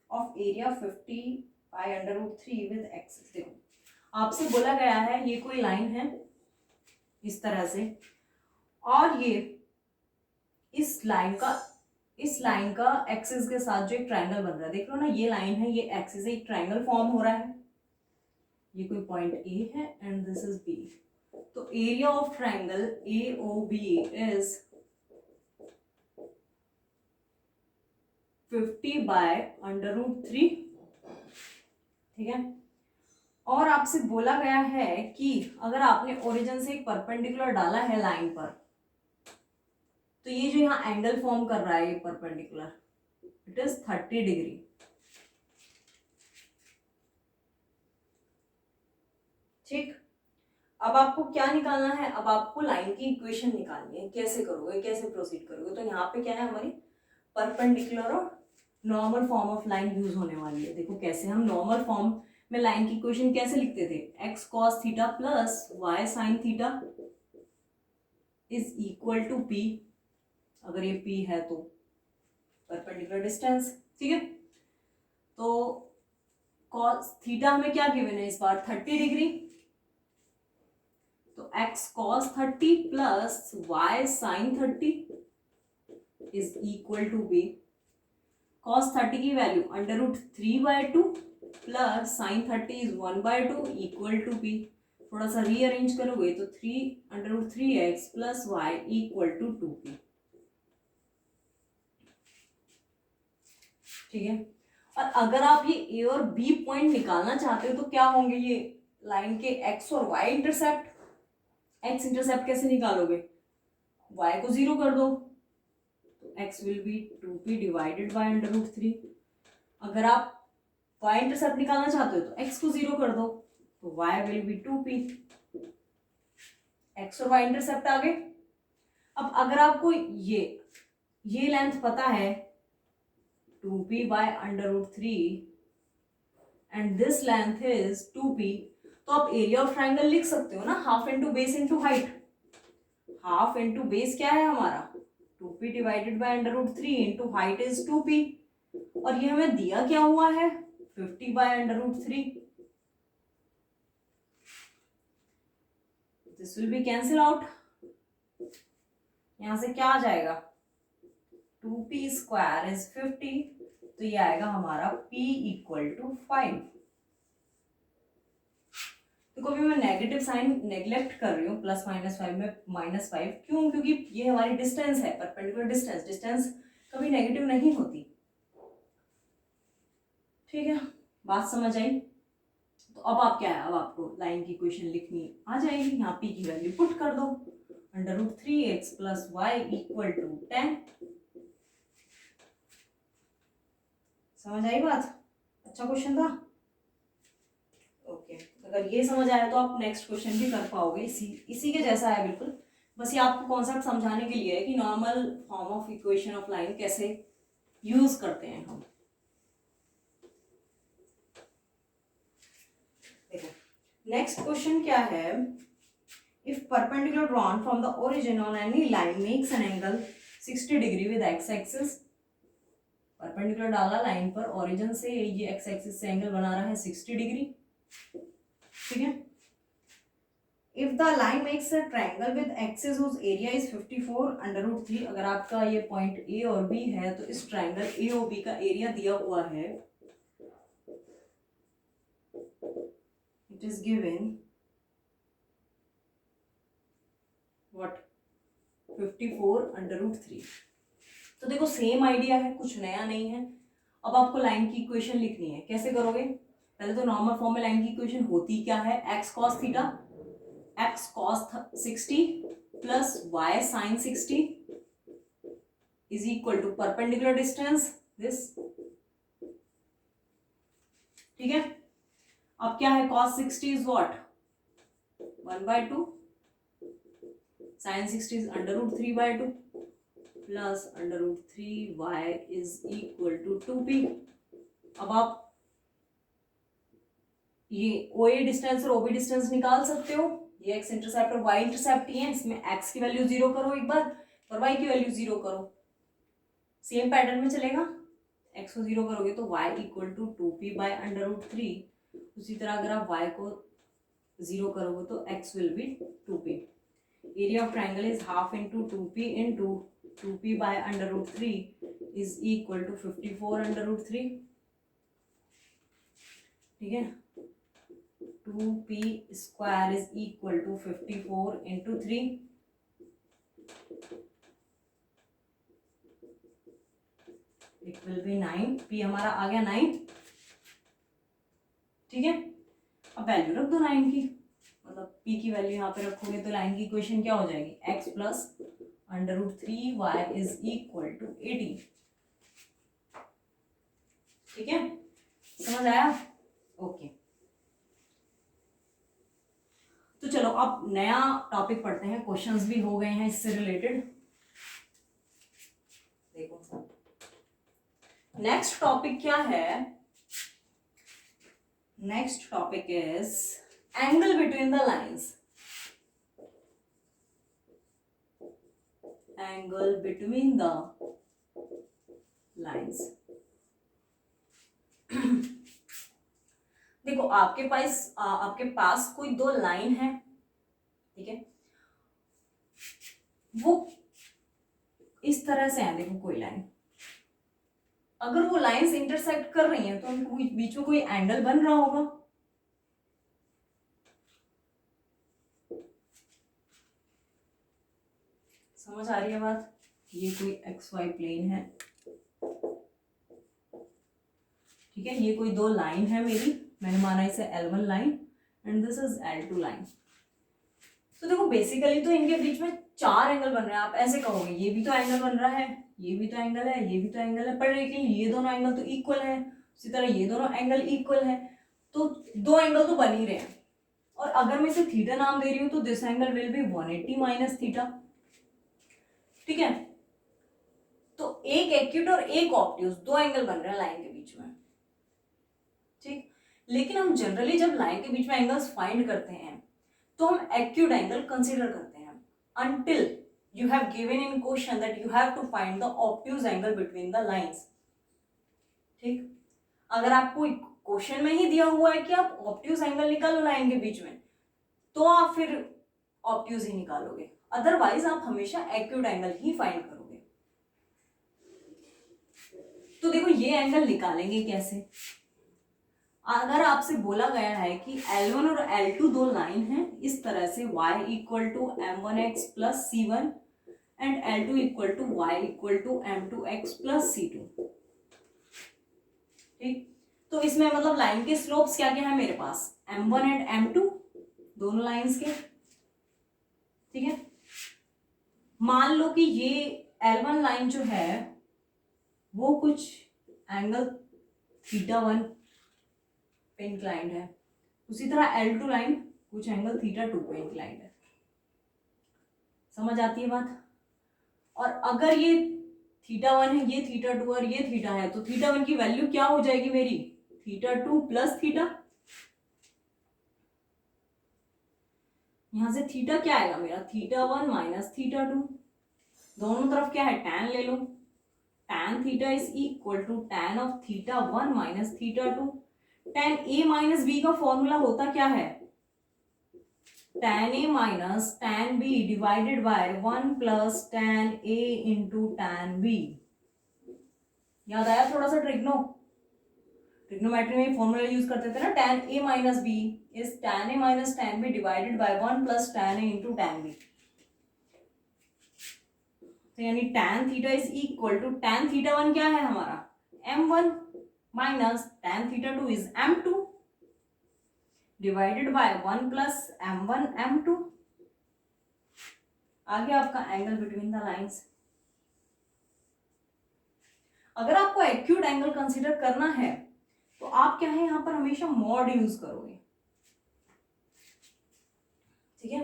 of area 50 by √3 with axis. देखो, आपसे बोला गया है ये कोई लाइन है इस तरह से, और ये इस लाइन का एक्सिस के साथ जो एक ट्रायंगल बन रहा है, देख लो ना, ये लाइन है, ये एक्सिस है, एक ट्रायंगल फॉर्म हो रहा है, ये कोई पॉइंट ए है एंड दिस इज बी। तो area of triangle AOB is 50 by √3, ठीक है। और आपसे बोला गया है कि अगर आपने ओरिजिन से एक परपेंडिकुलर डाला है लाइन पर, तो ये जो यहाँ एंगल फॉर्म कर रहा है ये परपेंडिकुलर, इट इज 30 डिग्री। ठीक, अब आपको क्या निकालना है, अब आपको लाइन की इक्वेशन निकालनी है। कैसे करोगे, कैसे प्रोसीड करोगे, तो यहाँ पे क्या है, हमारी परपेंडिकुलर और normal form of line use होने वाली है। देखो कैसे, हम नॉर्मल फॉर्म में लाइन की इक्वेशन कैसे लिखते थे, x cos theta plus y sin theta is equal to p, अगर ये p है तो परपेंडिकुलर डिस्टेंस, ठीक है। तो cos थीटा हमें क्या गिवन है इस बार, 30 डिग्री, तो x cos 30 plus y sin 30 is equal to b। cos 30 की value √3/2 plus sin 30 is 1/2 equal to b। थोड़ा सा रीअरेंज करोगे तो 3√3x plus y equal to 2p, ठीक है। और अगर आप ये a और b पॉइंट निकालना चाहते हो तो क्या होंगे, ये लाइन के एक्स और वाई इंटरसेप्ट। एक्स इंटरसेप्ट कैसे निकालोगे, वाई को 0 कर दो, तो x will be 2p divided by √3। अगर आप वाई इंटरसेप्ट निकालना चाहते हो तो एक्स को 0 कर दो, तो y will be 2p। X और वाई इंटरसेप्ट आ गए। अब अगर आपको ये लेंथ पता है 2p by √3 and this length is 2p, तो आप एरिया ऑफ ट्राइंगल लिख सकते हो ना, half into base into height. Half into base क्या है हमारा 2p divided by √3 into height is 2p, और ये हमें दिया क्या हुआ है 50 by √3। This will be cancel out, यहां से क्या आ जाएगा 2p स्क्वायर इज 50, तो ये आएगा हमारा p इक्वल टू 5। तो कभी मैं नेगेटिव साइन नेग्लेक्ट कर रही हूँ +-5 में -5, क्यों, क्योंकि ये हमारी डिस्टेंस है, परपेंडिकुलर डिस्टेंस, डिस्टेंस कभी नेगेटिव नहीं होती। ठीक है, बात समझ आई। तो अब आप क्या है, अब आपको लाइन की इक्वेशन लिखनी आ जाएगी। यहाँ p की वैल्यू पुट कर दो, √3x + y इक्वल टू 10। समझ आई बात, अच्छा क्वेश्चन था। ओके, अगर ये समझ आया तो आप नेक्स्ट क्वेश्चन भी कर पाओगे, इसी के जैसा है बिल्कुल, बस ये आपको कॉन्सेप्ट समझाने के लिए है कि normal form of equation of line कैसे यूज करते हैं हम। देखो नेक्स्ट क्वेश्चन क्या है, if perpendicular drawn from the origin on any line makes an angle 60 degree with x axis. Perpendicular डाला लाइन पर, ओरिजिन से ये एक्स एक्सिस से एंगल बना रहा है 60 डिग्री। ठीक है, if the line makes a triangle with axis whose area is 54 √3। अगर आपका ये पॉइंट ए और बी है तो इस ट्रायंगल ए और बी का एरिया दिया हुआ है, इट इज गिवन व्हाट 54 √3। तो देखो सेम आइडिया है, कुछ नया नहीं है। अब आपको लाइन की इक्वेशन लिखनी है, कैसे करोगे, पहले तो नॉर्मल फॉर्म में लाइन की इक्वेशन होती क्या है, x cos theta, x cos 60 प्लस y sin 60 is equal to perpendicular distance this. ठीक है, अब क्या है cos 60 is what 1/2, sin 60 is √3/2 plus √3y is equal to 2p। अब आप ये OA डिस्टेंस और OB डिस्टेंस निकाल सकते हो, ये x इंटरसेप्ट और y इंटरसेप्ट ही है, इसमें x की वैल्यू 0 करो एक बार और y की वैल्यू 0 करो, सेम पैटर्न में चलेगा। x को 0 करोगे तो y equal to 2p by √3। उसी तरह अगर आप y को 0 करोगे तो x will be 2p। Area of triangle is half into 2p into 2p by √3 is equal to 54 √3। ठीक है, 2p square is equal to 54 into 3। It will be 9, p हमारा आ गया 9। ठीक है, अब वैल्यू रख दो 9 की, मतलब p की वैल्यू यहाँ पे रखोगे तो लाइन की इक्वेशन क्या हो जाएगी, x plus √3y is equal to 18। ठीक है, समझ आया, ओके। तो चलो अब नया टॉपिक पढ़ते हैं, क्वेश्चंस भी हो गए हैं इससे रिलेटेड। देखो नेक्स्ट टॉपिक क्या है, next topic is angle between the lines. Angle between the lines. देखो आपके पास कोई दो लाइन है, ठीक है, वो इस तरह से है, देखो कोई लाइन, अगर वो लाइंस इंटरसेक्ट कर रही हैं तो उनको बीच में कोई एंगल बन रहा होगा। समझ आ रही है बात, ये कोई XY प्लेन है, ठीक है, ये कोई दो लाइन है मेरी, मैंने माना इसे L1 line and this is L2 line. तो देखो बेसिकली तो इनके बीच में 4 एंगल बन रहे हैं। आप ऐसे कहोगे ये भी तो एंगल बन रहा है, ये भी तो एंगल है, ये भी तो एंगल है, पर लेकिन ये दोनों एंगल तो इक्वल है, उसी तरह ये दोनों एंगल इक्वल है, तो 2 एंगल तो बन ही रहे हैं। और अगर मैं इसे थीटा नाम दे रही हूँ तो this angle will be 180 minus theta. ठीक है, तो एक एक्यूट और एक ऑब्ट्यूज 2 एंगल बन रहे हैं लाइन के बीच में। ठीक, लेकिन हम जनरली जब लाइन के बीच में एंगल्स फाइंड करते हैं तो हम एक्यूट एंगल कंसीडर करते हैं until you have given in question that you have to find the obtuse angle between the lines। ठीक, अगर आपको क्वेश्चन में ही दिया हुआ है कि आप ऑब्ट्यूज एंगल निकालो लाइन के बीच में, तो आप फिर ऑब्ट्यूज ही निकालोगे, अदरवाइज आप हमेशा एक्यूट एंगल ही फाइंड करोगे। तो देखो ये एंगल निकालेंगे कैसे। अगर आपसे बोला गया है कि L1 और L2 दो लाइन हैं इस तरह से, y equal to m1x plus c1 and L2 equal to y equal to m2x plus c2। ठीक, तो इसमें मतलब लाइन के स्लोप्स क्या क्या है मेरे पास, m1 एंड m2 दोनों लाइंस के। ठीक है, मान लो कि ये L1 लाइन जो है वो कुछ एंगल θ1 पे इंक्लाइंड है, उसी तरह L2 लाइन कुछ एंगल θ2 पे इंक्लाइंड है। समझ आती है बात। और अगर ये θ1 है, ये θ2 और ये θ है, तो θ1 की वैल्यू क्या हो जाएगी मेरी, θ2 प्लस θ। यहां से θ क्या आएगा मेरा, θ1 माइनस θ2। दोनों तरफ क्या है, tan ले लो, tan θ is equal to tan of θ1 minus θ2। tan a minus b का फॉर्मूला होता क्या है, tan a minus tan b divided by 1 plus tan a into tan b। याद आया थोड़ा सा ट्रिग्नोमेट्री में फॉर्मूला यूज करते थे ना, tan a minus b is tan a minus tan b divided by 1 plus tan a into tan b। तो यानी tan theta is equal to tan θ1 क्या है हमारा m1 minus tan θ2 is m2 divided by 1 plus m1 m2। आगे आपका angle between the lines. अगर आपको acute angle consider करना है तो आप क्या है यहां पर हमेशा मॉड यूज करोगे। ठीक है,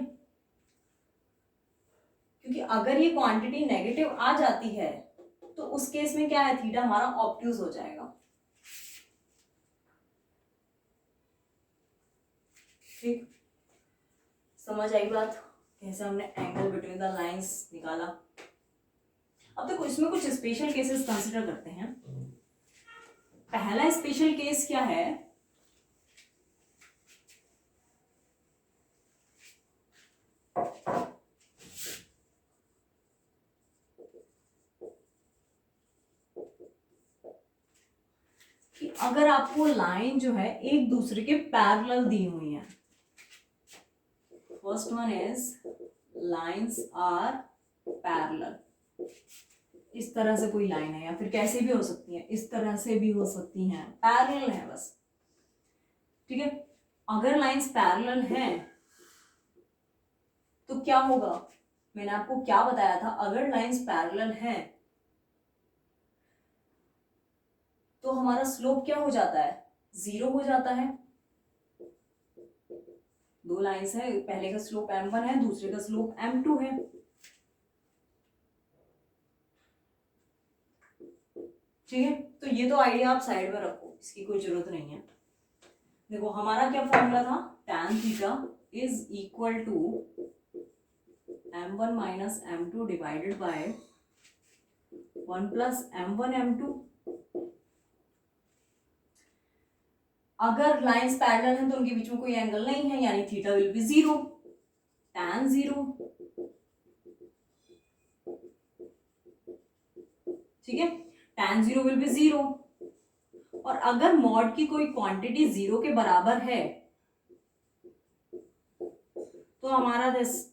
क्योंकि अगर ये क्वांटिटी नेगेटिव आ जाती है तो उस केस में क्या है, थीटा हमारा ऑब्ट्यूज हो जाएगा। ठीक, समझ आई बात, कैसे हमने एंगल बिटवीन द लाइंस निकाला। अब देखो इसमें कुछ स्पेशल केसेस कंसीडर करते हैं। पहला स्पेशल केस क्या है, कि अगर आपको लाइन जो है एक दूसरे के पैरेलल दी हुई है। First one is lines are parallel. इस तरह से कोई लाइन है, या फिर कैसे भी हो सकती है, इस तरह से भी हो सकती हैं, पैरेलल है बस। ठीक है, अगर लाइंस पैरेलल हैं तो क्या होगा, मैंने आपको क्या बताया था, अगर लाइंस पैरेलल हैं तो हमारा स्लोप क्या हो जाता है, 0 हो जाता है। दो लाइंस है, पहले का स्लोप m1 है, दूसरे का स्लोप m2 है। ठीक है, तो ये तो आइडिया आप साइड में रखो, इसकी कोई जरूरत नहीं है। देखो हमारा क्या फॉर्मूला था, tan theta is equal to m1 minus m2 divided by 1 plus m1 m2। अगर लाइंस पैरेलल हैं तो उनके बीच में कोई एंगल नहीं है, यानी थीटा विल बी 0, tan 0। ठीक है, tan 0 विल बी 0। और अगर मॉड की कोई क्वांटिटी 0 के बराबर है तो हमारा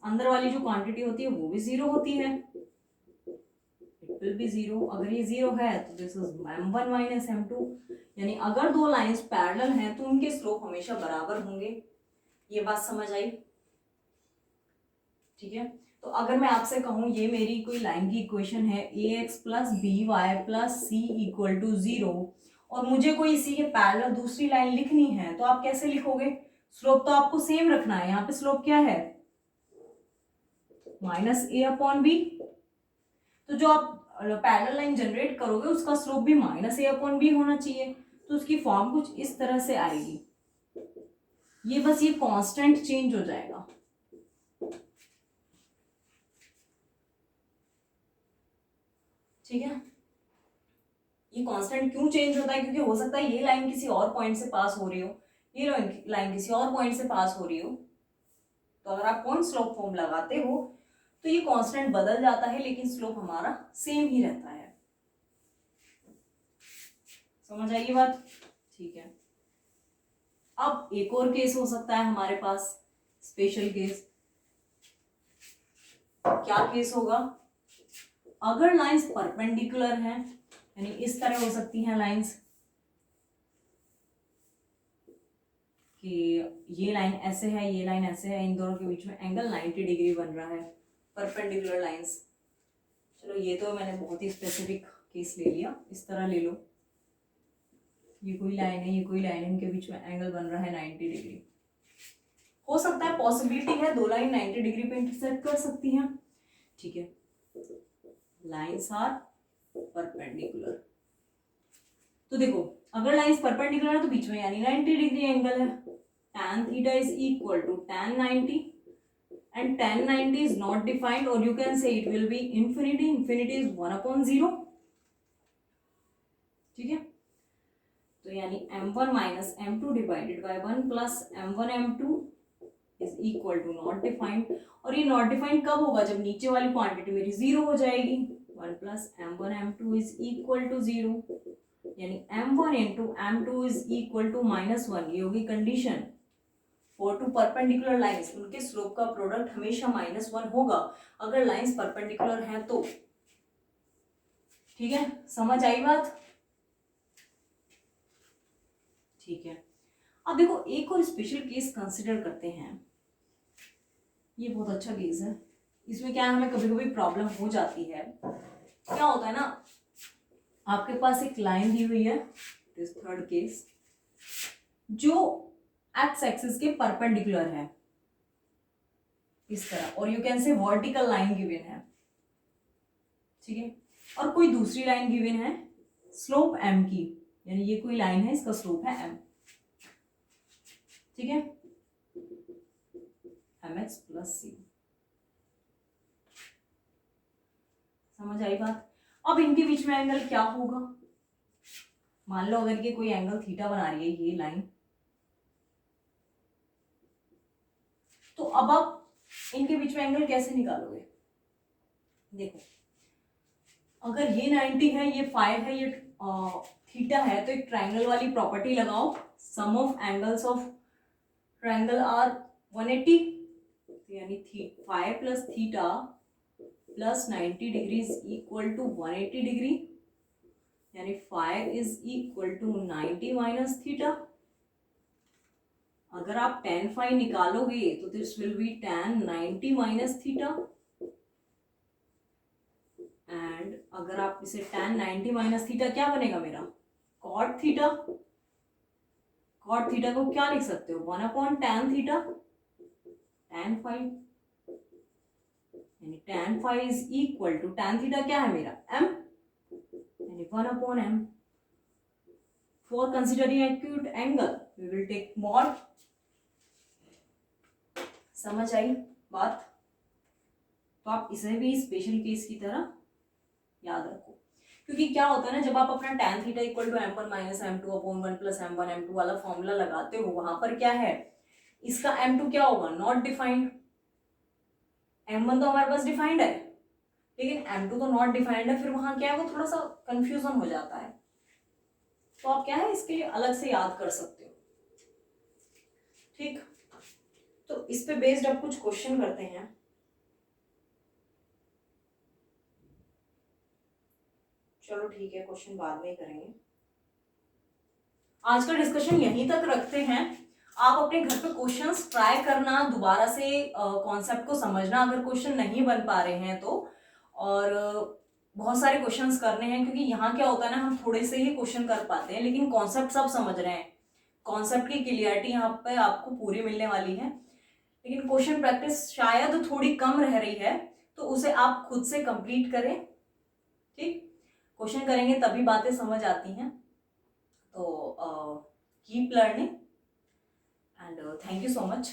अंदर वाली जो क्वांटिटी होती है वो भी 0 होती है, इट विल बी 0। अगर ये 0 है तो this is m1 minus m2। यानी अगर दो लाइंस पैरेलल हैं तो उनके स्लोप हमेशा बराबर होंगे, ये बात समझ आई? ठीक है, तो अगर मैं आपसे कहूं ये मेरी कोई लाइन की इक्वेशन है ax plus b y plus c equal to 0, और मुझे कोई इसी के पैरेलल दूसरी लाइन लिखनी है, तो आप कैसे लिखोगे? स्लोप तो आपको सेम रखना है। यहाँ पे स्लोप क्या है? माइनस ए अपॉन बी। तो जो आप पैरेलल लाइन जनरेट करोगे उसका स्लोप भी माइनस ए अपॉन बी होना चाहिए। तो उसकी फॉर्म कुछ इस तरह से आएगी। ये बस ये कांस्टेंट चेंज हो जाएगा। ठीक है, ये कांस्टेंट क्यों चेंज होता है? क्योंकि हो सकता है ये लाइन किसी और पॉइंट से पास हो रही हो, ये लाइन किसी और पॉइंट से पास हो रही हो। तो अगर आप पॉइंट स्लोप फॉर्म लगाते हो तो ये कांस्टेंट बदल जाता है, लेकिन स्लोप हमारा सेम ही रहता है। समझ आई ये बात? ठीक है, अब एक और केस हो सकता है हमारे पास, स्पेशल केस। क्या केस होगा? अगर लाइंस परपेंडिकुलर हैं, यानी इस तरह हो सकती हैं लाइंस कि ये लाइन ऐसे है, ये लाइन ऐसे है, इन दोनों के बीच में एंगल 90 डिग्री बन रहा है, परपेंडिकुलर लाइंस। चलो ये तो मैंने बहुत ही स्पेसिफिक केस ले लिया, इस तरह ले लो। ये कोई लाइन है, ये कोई लाइन है, इनके बीच में एंगल बन रहा है 90 डिग्री। हो सकता है, पॉसिबिलिटी है दो लाइन 90 डिग्री पे इंटरसेक्ट कर सकती हैं। ठीक है, लाइंस आर परपेंडिकुलर। तो देखो, अगर लाइंस परपेंडिकुलर है तो बीच में यानी 90 डिग्री एंगल है। tan theta is equal to tan 90 and tan 90 is not defined, or you can say it will be infinity. Infinity is 1 upon 0. ठीक है, तो यानी m1 minus m2 divided by 1 plus m1 m2 is equal to not defined. और ये not defined कब होगा? जब नीचे वाली क्वांटिटी मेरी 0 हो जाएगी। 1 plus m1 m2 is equal to 0, यानी m1 into m2 is equal to -1। ये होगी condition for two perpendicular lines, उनके स्लोप का प्रोडक्ट हमेशा -1 होगा अगर लाइंस परपेंडिकुलर हैं तो। ठीक है, समझ आई बात? ठीक है, अब देखो एक और स्पेशल केस कंसिडर करते हैं। ये बहुत अच्छा केस है। इसमें क्या है, हमें कभी कभी प्रॉब्लम हो जाती है। क्या होता है ना, आपके पास एक लाइन दी हुई है, दिस थर्ड केस, जो एक्स एक्सिस के परपेंडिकुलर है इस तरह, और you can say vertical line given है। ठीक है, और कोई दूसरी लाइन गिवन है स्लोप m की, यानी ये कोई लाइन है, इसका स्लोप है m। ठीक है, mx प्लस c। समझ आई बात? अब इनके बीच में एंगल क्या होगा? मान लो अगर ये कोई एंगल थीटा बना रही है ये लाइन, तो अब आप इनके बीच में एंगल कैसे निकालोगे? देखो, अगर ये 90 है, ये 5 है, ये थीटा है, तो एक ट्रायंगल वाली प्रॉपर्टी लगाओ, sum of angles of triangle are 180, यानी 5 plus theta plus 90 degree is equal to 180 degree, यानी 5 is equal to 90 minus theta. अगर आप tan phi निकालोगे तो this will be tan 90 minus theta, and अगर आप इसे tan 90 माइनस थीटा क्या बनेगा मेरा? cot theta. cot थीटा को क्या लिख सकते हो? 1 upon tan theta, tan phi, यानी tan phi is equal to tan theta क्या है मेरा? m, यानी 1 upon m। For considering acute angle we will take mod। समझ आई बात? तो आप इसे भी स्पेशल केस की तरह याद रखो, क्योंकि क्या होता है ना, जब आप अपना tan theta equal to m1 minus m2 upon 1 plus m1 m2 वाला फॉर्मूला लगाते हो, वहां पर क्या है, इसका m2 क्या होगा? Not defined. m1 तो हमारे पास डिफाइंड है, लेकिन m2 तो नॉट डिफाइंड है, फिर वहां क्या है, वो थोड़ा सा कंफ्यूजन हो जाता है। तो आप क्या है, इसके लिए अलग से याद कर सकते हो। ठीक, तो इस पे बेस्ड अब कुछ क्वेश्चन करते हैं। चलो ठीक है, क्वेश्चन बाद में ही करेंगे, आज का डिस्कशन यहीं तक रखते हैं। आप अपने घर पे क्वेश्चंस ट्राई करना, दोबारा से कॉन्सेप्ट को समझना अगर क्वेश्चन नहीं बन पा रहे हैं तो। और बहुत सारे क्वेश्चंस करने हैं, क्योंकि यहाँ क्या होता है ना, हम थोड़े से ही क्वेश्चन कर पाते हैं लेकिन कॉन्सेप्ट सब समझ रहे हैं। कॉन्सेप्ट की क्लियरिटी यहाँ पे आपको पूरी मिलने वाली है, लेकिन क्वेश्चन प्रैक्टिस शायद थोड़ी कम रह रही है, तो उसे आप खुद से कंप्लीट करें। ठीक, क्वेश्चन करेंगे तभी बातें समझ आती हैं। तो keep learning and thank you so much.